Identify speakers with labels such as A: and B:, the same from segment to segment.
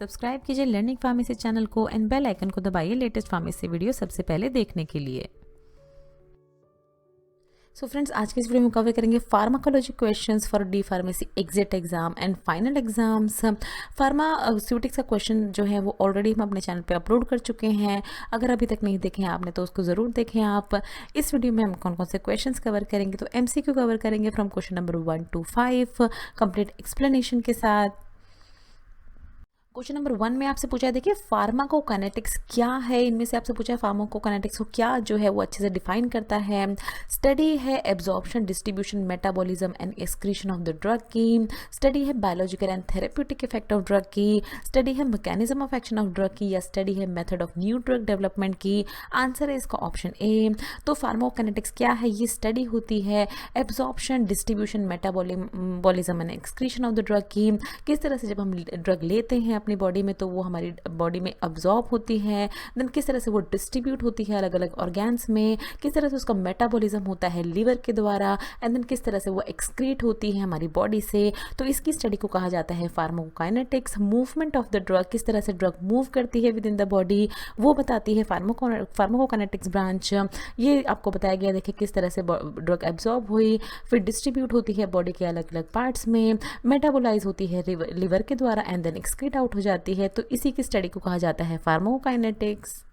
A: Subscribe कीजिए learning pharmacy channel को and bell icon को दबाइए लेटेस्ट फार्मेसी वीडियो सबसे पहले देखने के लिए। सो फ्रेंड्स, आज के इस वीडियो में कवर करेंगे pharmacology questions for D pharmacy exit exam and final exams. Pharmaceutics का क्वेश्चन जो है वो ऑलरेडी हम अपने चैनल पे अपलोड कर चुके हैं। अगर अभी तक नहीं देखे हैं आपने तो उसको ज़रूर देखें आप। इस वीडियो में हम कौन कौन से क्वेश्चंस कवर करेंगे, तो MCQ कवर करेंगे from question number 1 to 5 complete explanation के साथ। क्वेश्चन नंबर 1 में आपसे पूछा है, देखिए फार्माकोकाइनेटिक्स क्या है, इनमें से आपसे पूछा है फार्माकोकाइनेटिक्स को क्या जो है वो अच्छे से डिफाइन करता है। स्टडी है absorption, distribution, metabolism and excretion of the drug की। स्टडी है biological and therapeutic effect of drug की। स्टडी है mechanism of action of drug की, या स्टडी है method of new drug development की। आंसर है इसका ऑप्शन ए। तो फार्माकोकाइनेटिक्स क्या है, ये स्टडी होती है absorption, distribution, metabolism and excretion of the drug की। किस तरह से जब हम ड्रग लेते हैं अपनी बॉडी में तो वो हमारी बॉडी में अब्जॉर्ब होती है, देन किस तरह से वो डिस्ट्रीब्यूट होती है अलग अलग ऑर्गन्स में, किस तरह से उसका मेटाबॉलिज्म होता है लीवर के द्वारा, एंड देन किस तरह से वो एक्सक्रीट होती है हमारी बॉडी से। तो इसकी स्टडी को कहा जाता है pharmacokinetics. Movement of the drug, किस तरह से ड्रग मूव करती है विद इन द बॉडी, वो बताती है फार्माकोकाइनेटिक्स ब्रांच। ये आपको बताया गया, देखिए किस तरह से ड्रग एब्जॉर्ब हुई, फिर डिस्ट्रीब्यूट होती है बॉडी के अलग अलग पार्ट्स में, मेटाबोलाइज होती है लीवर के द्वारा, एंड देन एक्सक्रीट आउट हो जाती है। तो इसी की स्टडी को कहा जाता है फार्माकोकाइनेटिक्स।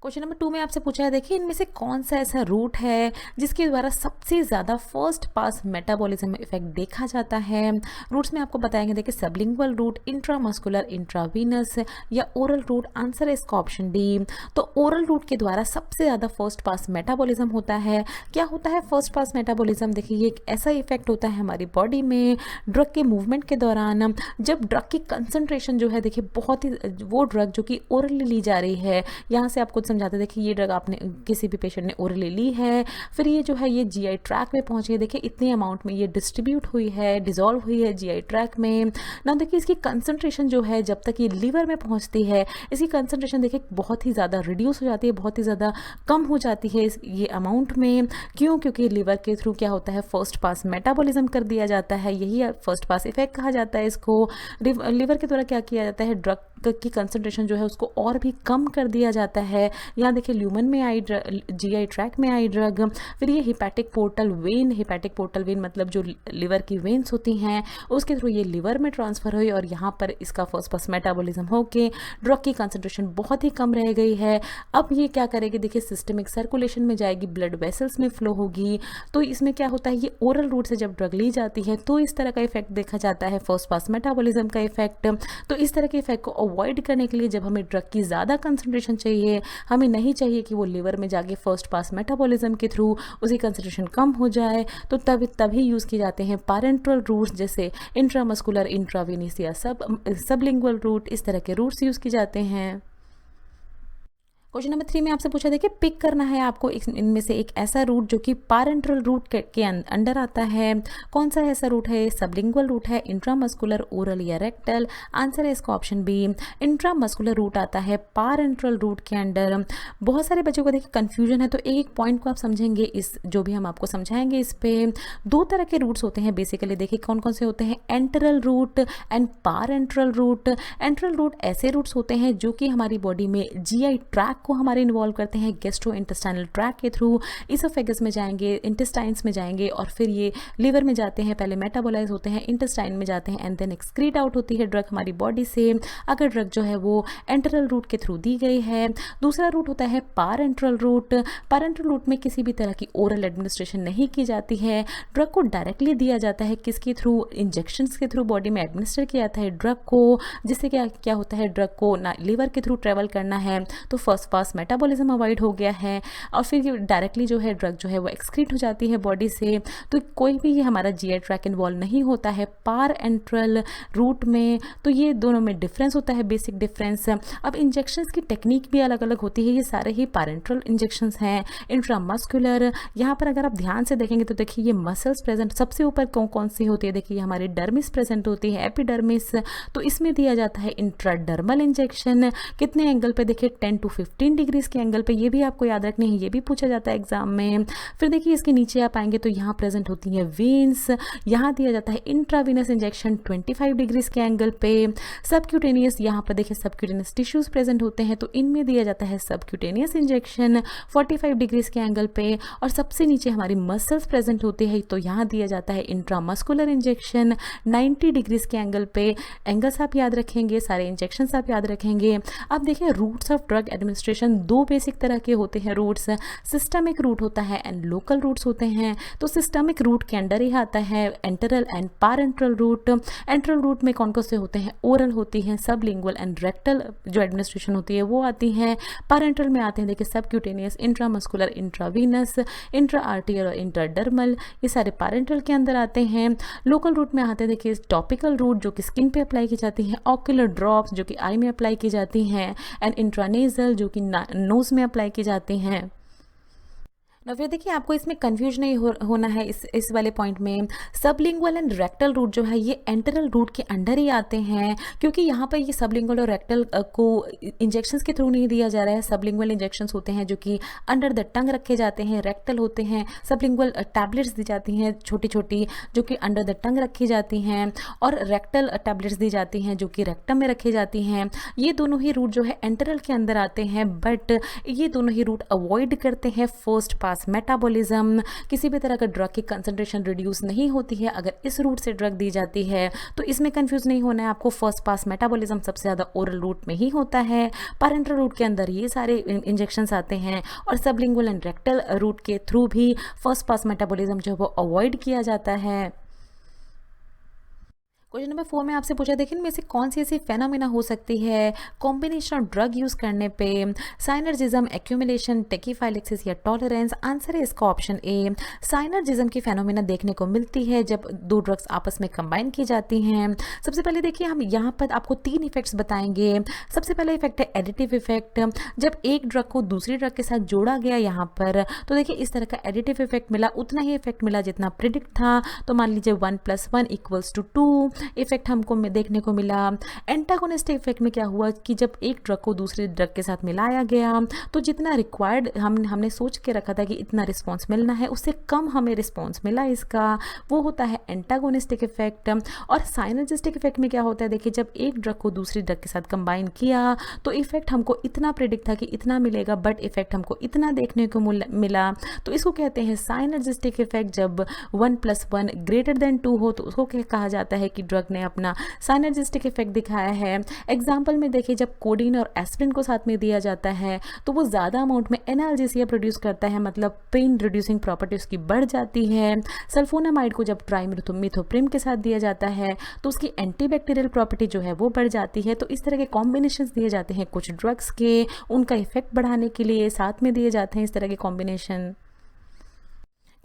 A: क्वेश्चन नंबर 2 में आपसे पूछा है, देखिए इनमें से कौन सा ऐसा रूट है जिसके द्वारा सबसे ज़्यादा फर्स्ट पास मेटाबॉलिज्म इफेक्ट देखा जाता है। रूट्स में आपको बताएंगे, देखिए सबलिंगुअल रूट, इंट्रामस्कुलर, इंट्रावीनस या ओरल रूट। आंसर है इसका ऑप्शन डी। तो ओरल रूट के द्वारा सबसे ज़्यादा फर्स्ट पास मेटाबॉलिज्म होता है। क्या होता है फर्स्ट पास मेटाबॉलिज्म, देखिए ये एक ऐसा इफेक्ट होता है हमारी बॉडी में ड्रग के मूवमेंट के दौरान, जब ड्रग की कंसंट्रेशन जो है, देखिए बहुत ही वो ड्रग जो कि ओरली ली जा रही है, यहाँ से आपको समझाते, देखिए ये ड्रग आपने किसी भी पेशेंट ने ओरली ली है, फिर ये जो है ये GI ट्रैक में पहुंची है, देखिए इतने अमाउंट में ये डिस्ट्रीब्यूट हुई है, डिसॉल्व हुई है GI ट्रैक में ना। देखिए इसकी कंसंट्रेशन जो है जब तक ये लीवर में पहुंचती है, इसकी कंसंट्रेशन देखिए बहुत ही ज़्यादा रिड्यूस हो जाती है, बहुत ही ज़्यादा कम हो जाती है ये अमाउंट में। क्यों? क्योंकि लीवर के थ्रू क्या होता है, फर्स्ट पास मेटाबॉलिज्म कर दिया जाता है, यही फर्स्ट पास इफेक्ट कहा जाता है इसको। लीवर के द्वारा क्या किया जाता है, ड्रग की कंसंट्रेशन जो है उसको और भी कम कर दिया जाता है। यहाँ देखिए ल्यूमन में आई GI ट्रैक में आई ड्रग, फिर ये हिपैटिक पोर्टल वेन मतलब जो लिवर की वेन्स होती हैं उसके थ्रू ये लिवर में ट्रांसफर हुई, और यहाँ पर इसका फर्स्ट पास मेटाबॉलिज्म होके ड्रग की कंसंट्रेशन बहुत ही कम रह गई है। अब ये क्या करेगी, देखिए सिस्टमिक सर्कुलेशन में जाएगी, ब्लड वेसल्स में फ्लो होगी। तो इसमें क्या होता है, ये ओरल रूट से जब ड्रग ली जाती है तो इस तरह का इफेक्ट देखा जाता है, फर्स्ट पास मेटाबॉलिज्म का इफेक्ट। तो इस तरह के इफेक्ट को अवॉइड करने के लिए जब हमें ड्रग की ज़्यादा कंसंट्रेशन चाहिए, हमें नहीं चाहिए कि वो लिवर में जाके फर्स्ट पास मेटाबॉलिज्म के थ्रू उसकी कंसंट्रेशन कम हो जाए, तो तभी यूज़ किए जाते हैं पैरेंटरल रूट्स, जैसे इंट्रामस्कुलर, इंट्रावीनस या सबलिंगुअल रूट, इस तरह के रूट्स यूज़ किए जाते हैं। क्वेश्चन नंबर 3 में आपसे पूछा, देखिए पिक करना है आपको इनमें से एक ऐसा रूट जो कि पैरेंटरल रूट के अंडर आता है। कौन सा ऐसा रूट है, सबलिंगुअल रूट है, इंट्रामस्कुलर, ओरल या रेक्टल। आंसर है इसका ऑप्शन बी। इंट्रामस्कुलर रूट आता है पैरेंटरल रूट के अंडर। बहुत सारे बच्चों को देखिए कन्फ्यूजन है, तो एक पॉइंट को आप समझेंगे, इस जो भी हम आपको समझाएंगे इस पे 2 तरह के रूट्स होते हैं बेसिकली। देखिए कौन कौन से होते हैं, एंटरल रूट एंड पैरेंटरल रूट। एंटरल रूट ऐसे रूट्स होते हैं जो कि हमारी बॉडी में GI ट्रैक को हमारे इन्वॉल्व करते हैं, गैस्ट्रो इंटेस्टाइनल ट्रैक के थ्रू इसोफेगस में जाएंगे, इंटेस्टाइन्स में जाएंगे, और फिर ये लिवर में जाते हैं, पहले मेटाबोलाइज होते हैं, इंटेस्टाइन में जाते हैं, एंड देन एक्सक्रीट आउट होती है ड्रग हमारी बॉडी से, अगर ड्रग जो है वो एंटरल रूट के थ्रू दी गई है। दूसरा रूट होता है पैरेंटरल रूट। पैरेंटरल रूट में किसी भी तरह की ओरल एडमिनिस्ट्रेशन नहीं की जाती है, ड्रग को डायरेक्टली दिया जाता है, किसके थ्रू, इंजेक्शंस के थ्रू बॉडी में एडमिनिस्टर किया जाता है ड्रग को, जिससे क्या होता है, ड्रग को ना लिवर के थ्रू ट्रेवल करना है, तो फर्स्ट पास मेटाबॉलिज्म अवॉइड हो गया है, और फिर डायरेक्टली जो है ड्रग जो है वो एक्सक्रीट हो जाती है बॉडी से। तो कोई भी ये हमारा GI ट्रैक इन्वॉल्व नहीं होता है पैरेंटरल रूट में। तो ये दोनों में डिफरेंस होता है, बेसिक डिफरेंस। अब इंजेक्शंस की टेक्निक भी अलग अलग होती है, ये सारे ही पैरेंटरल इंजेक्शंस हैं। इंट्रामस्कुलर, यहाँ पर अगर आप ध्यान से देखेंगे तो देखिए ये मसल्स प्रेजेंट सबसे ऊपर कौन कौन सी होती है, देखिए हमारी डर्मिस प्रेजेंट होती है, एपिडर्मिस। तो इसमें दिया जाता है इंट्राडर्मल इंजेक्शन। कितने एंगल पे, देखिए 10 to 15 15 डिग्रीज के एंगल पे, ये भी आपको याद रखने हैं, ये भी पूछा जाता है एग्जाम में। फिर देखिए इसके नीचे आप आएंगे तो यहाँ प्रेजेंट होती है वेन्स, यहाँ दिया जाता है इंट्रावीनस इंजेक्शन 25 डिग्रीज के एंगल पे। सबक्यूटेनियस, यहाँ पर देखिए सबक्यूटेनियस टिश्यूज प्रेजेंट होते हैं तो इनमें दिया जाता है सबक्यूटेनियस इंजेक्शन 45 डिग्रीज के एंगल पे। और सबसे नीचे हमारी मसल्स प्रेजेंट होते हैं तो यहाँ दिया जाता है इंट्रामस्कुलर इंजेक्शन 90 डिग्रीज के एंगल पे। एंगल्स आप याद रखेंगे, सारे इंजेक्शंस आप याद रखेंगे। अब देखिए रूट्स ऑफ ड्रग एडमिनिस्ट्रेशन, दो बेसिक तरह के होते हैं रूट्स, सिस्टमिक रूट होता है एंड लोकल रूट्स होते हैं। तो सिस्टमिक रूट के अंडर ही आता है एंटरल एंड पारेंटरल रूट। एंटरल रूट में कौन कौन से होते हैं? ओरल होती हैं, सबलिंगुअल एंड रेक्टल जो एडमिनिस्ट्रेशन होती है वो आती है। पारेंटरल में आते हैं देखिए सबक्यूटेनियस, इंट्रामस्कुलर, इंट्रावीनस, इंट्रा आर्टियल और इंट्राडर्मल, ये सारे पारेंटरल के अंदर आते हैं। लोकल रूट में आते हैं देखिए टॉपिकल रूट जो कि स्किन पे अप्लाई की जाती है, ऑक्यूलर ड्रॉप्स जो कि आई में अप्लाई की जाती हैं, एंड इंट्रानेजल जो कि नोज में अप्लाई की जाती हैं। ना फिर देखिए आपको इसमें कंफ्यूज नहीं होना है इस वाले पॉइंट में। सबलिंगुअल एंड रेक्टल रूट जो है ये एंटरल रूट के अंडर ही आते हैं, क्योंकि यहाँ पर ये सबलिंगुअल और रेक्टल को इंजेक्शंस के थ्रू नहीं दिया जा रहा है। सबलिंगुअल इंजेक्शंस होते हैं जो कि अंडर द टंग रखे जाते हैं, रेक्टल होते हैं सबलिंगुअल टैबलेट्स दी जाती हैं छोटी छोटी जो कि अंडर द टंग रखी जाती हैं, और रेक्टल टैबलेट्स दी जाती हैं जो कि रेक्टम में रखी जाती हैं। ये दोनों ही रूट जो है एंटरल के अंदर आते हैं, बट ये दोनों ही रूट अवॉइड करते हैं फर्स्ट पास मेटाबॉलिज्म। किसी भी तरह का ड्रग की कंसंट्रेशन रिड्यूस नहीं होती है अगर इस रूट से ड्रग दी जाती है, तो इसमें कंफ्यूज नहीं होना है आपको। फर्स्ट पास मेटाबॉलिज्म सबसे ज़्यादा ओरल रूट में ही होता है, पैरेंटल रूट के अंदर ये सारे इंजेक्शंस आते हैं, और सबलिंगुअल एंड रेक्टल रूट के थ्रू भी फर्स्ट पास मेटाबॉलिज्म जो है वो अवॉइड किया जाता है। क्वेश्चन नंबर 4 में आपसे पूछा, देखिए इनमें से कौन सी ऐसी फेनोमेना हो सकती है कॉम्बिनेशन ऑफ ड्रग यूज करने पे? साइनर्जिज्म, एक्यूमुलेशन, टेकीफाइलेक्सिस या टॉलरेंस? आंसर है इसका ऑप्शन ए। साइनर्जिज्म की फेनोमेना देखने को मिलती है जब दो ड्रग्स आपस में कंबाइन की जाती हैं। सबसे पहले देखिए हम यहाँ पर आपको 3 इफेक्ट्स बताएंगे। सबसे पहला इफेक्ट है एडिटिव इफेक्ट, जब एक ड्रग को दूसरी ड्रग के साथ जोड़ा गया यहाँ पर, तो देखिए इस तरह का एडिटिव इफेक्ट मिला, उतना ही इफेक्ट मिला जितना प्रिडिक्ट था। तो मान लीजिए 1 + 1 = 2 इफेक्ट हमको देखने को मिला। एंटागोनिस्टिक इफेक्ट में क्या हुआ कि जब एक ड्रग को दूसरे ड्रग के साथ मिलाया गया तो जितना रिक्वायर्ड हमने सोच के रखा था कि इतना रिस्पॉन्स मिलना है उससे कम हमें रिस्पॉन्स मिला इसका, वो होता है एंटागोनिस्टिक इफेक्ट। और साइनर्जिस्टिक इफेक्ट में क्या होता है, देखिए जब एक ड्रग को दूसरी ड्रग के साथ कंबाइन किया तो इफेक्ट हमको इतना प्रिडिक्ट था कि इतना मिलेगा, बट इफेक्ट हमको इतना देखने को मिला, तो इसको कहते हैं साइनर्जिस्टिक इफेक्ट। जब 1 + 1 > 2 हो तो उसको कहा जाता है कि ड्रग ने अपना साइनर्जिस्टिक इफेक्ट दिखाया है। एग्जाम्पल में देखिए जब कोडीन और एस्पिरिन को साथ में दिया जाता है तो वो ज़्यादा अमाउंट में एनाल्जेसिया प्रोड्यूस करता है, मतलब पेन रिड्यूसिंग प्रॉपर्टी उसकी बढ़ जाती है। सल्फोनामाइड को जब ट्राइमिथोप्रिम के साथ दिया जाता है तो उसकी एंटीबैक्टीरियल प्रॉपर्टी जो है वो बढ़ जाती है। तो इस तरह के कॉम्बिनेशन दिए जाते हैं कुछ ड्रग्स के, उनका इफेक्ट बढ़ाने के लिए साथ में दिए जाते हैं इस तरह के कॉम्बिनेशन।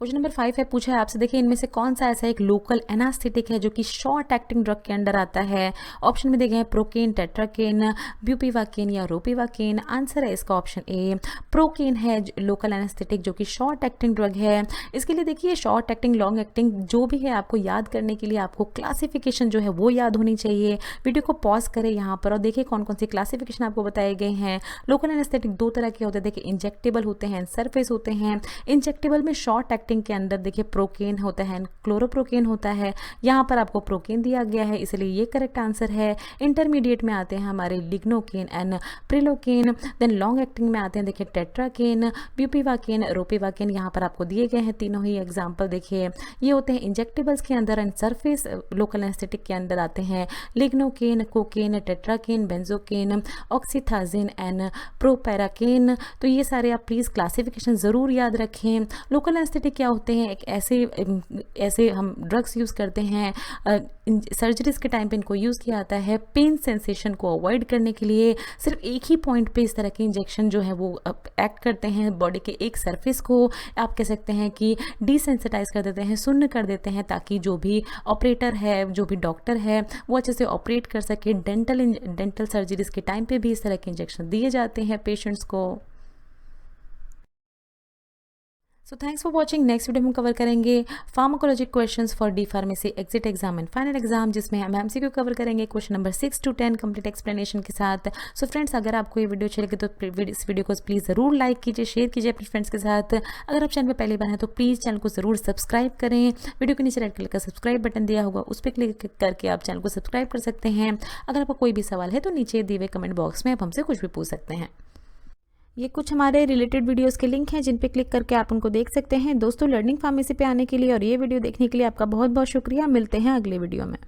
A: क्वेश्चन नंबर 5 है, पूछा है आपसे, देखिए इनमें से कौन सा ऐसा एक लोकल एनास्थेटिक है जो कि शॉर्ट एक्टिंग ड्रग के अंडर आता है? ऑप्शन में देखे हैं प्रोकेन, टेट्राकेन, ब्यूपीवाकेन या रोपीवाकेन। आंसर है इसका ऑप्शन ए, प्रोकेन है लोकल एनास्थेटिक जो कि शॉर्ट एक्टिंग ड्रग है। इसके लिए देखिए शॉर्ट एक्टिंग, लॉन्ग एक्टिंग जो भी है आपको याद करने के लिए आपको क्लासिफिकेशन जो है वो याद होनी चाहिए। वीडियो को पॉज करें यहाँ पर और देखिए कौन कौन सी क्लासिफिकेशन आपको बताए गए हैं। लोकल एनास्थेटिक 2 तरह के होते हैं, देखिए इंजेक्टेबल होते हैं, सरफेस होते हैं। इंजेक्टेबल में शॉर्ट के अंदर देखिए प्रोकेन होता है, क्लोरोप्रोकेन होता है। यहाँ पर आपको प्रोकेन दिया गया है इसलिए ये करेक्ट आंसर है। इंटरमीडिएट में आते हैं हमारे lignocaine and prilocaine. Then long acting में आते हैं देखिए टेट्राकेन, ब्यूपीवाकेन, रोपीवाकेन। यहाँ पर आपको दिए गए हैं तीनों ही एग्जाम्पल, देखिए ये होते हैं इंजेक्टेबल्स के अंदर। एंड सरफेस लोकल एनेस्थेटिक के अंदर आते हैं lignocaine, cocaine, tetracaine, benzocaine, oxethazaine and proparacaine. तो ये सारे आप प्लीज़ क्लासिफिकेशन ज़रूर याद रखें। लोकल एनेस्थेटिक क्या होते हैं, एक ऐसे हम ड्रग्स यूज़ करते हैं, सर्जरीज के टाइम पे इनको यूज़ किया जाता है पेन सेंसेशन को अवॉइड करने के लिए। सिर्फ एक ही पॉइंट पे इस तरह के इंजेक्शन जो है वो एक्ट करते हैं बॉडी के एक सरफेस को, आप कह सकते हैं कि डिसेंसिटाइज कर देते हैं, सुन्न कर देते हैं, ताकि जो भी ऑपरेटर है, जो भी डॉक्टर है वो अच्छे से ऑपरेट कर सके। डेंटल सर्जरीज के टाइम पे भी इस तरह के इंजेक्शन दिए जाते हैं पेशेंट्स को। So thanks for watching. Next video में कवर करेंगे pharmacology questions for D pharmacy exit exam and final exam, जिसमें हम एमसीक्यू कवर करेंगे question number 6 to 10 complete explanation के साथ। सो फ्रेंड्स, अगर आपको ये वीडियो अच्छी लगे तो इस वीडियो को प्लीज़ ज़रूर लाइक कीजिए, शेयर कीजिए अपने फ्रेंड्स के साथ। अगर आप चैनल पर पहली बार हैं तो प्लीज़ चैनल को ज़रूर सब्सक्राइब करें। वीडियो के नीचे रेड कलर का सब्सक्राइब बटन दिया होगा, उस पर क्लिक करके आप चैनल को सब्सक्राइब कर सकते हैं। अगर आपको कोई भी सवाल है तो नीचे दिए हुए कमेंट बॉक्स में आप हमसे कुछ भी पूछ सकते हैं। ये कुछ हमारे रिलेटेड वीडियोस के लिंक हैं जिन पे क्लिक करके आप उनको देख सकते हैं। दोस्तों, लर्निंग फार्मेसी पे आने के लिए और ये वीडियो देखने के लिए आपका बहुत बहुत शुक्रिया। मिलते हैं अगले वीडियो में।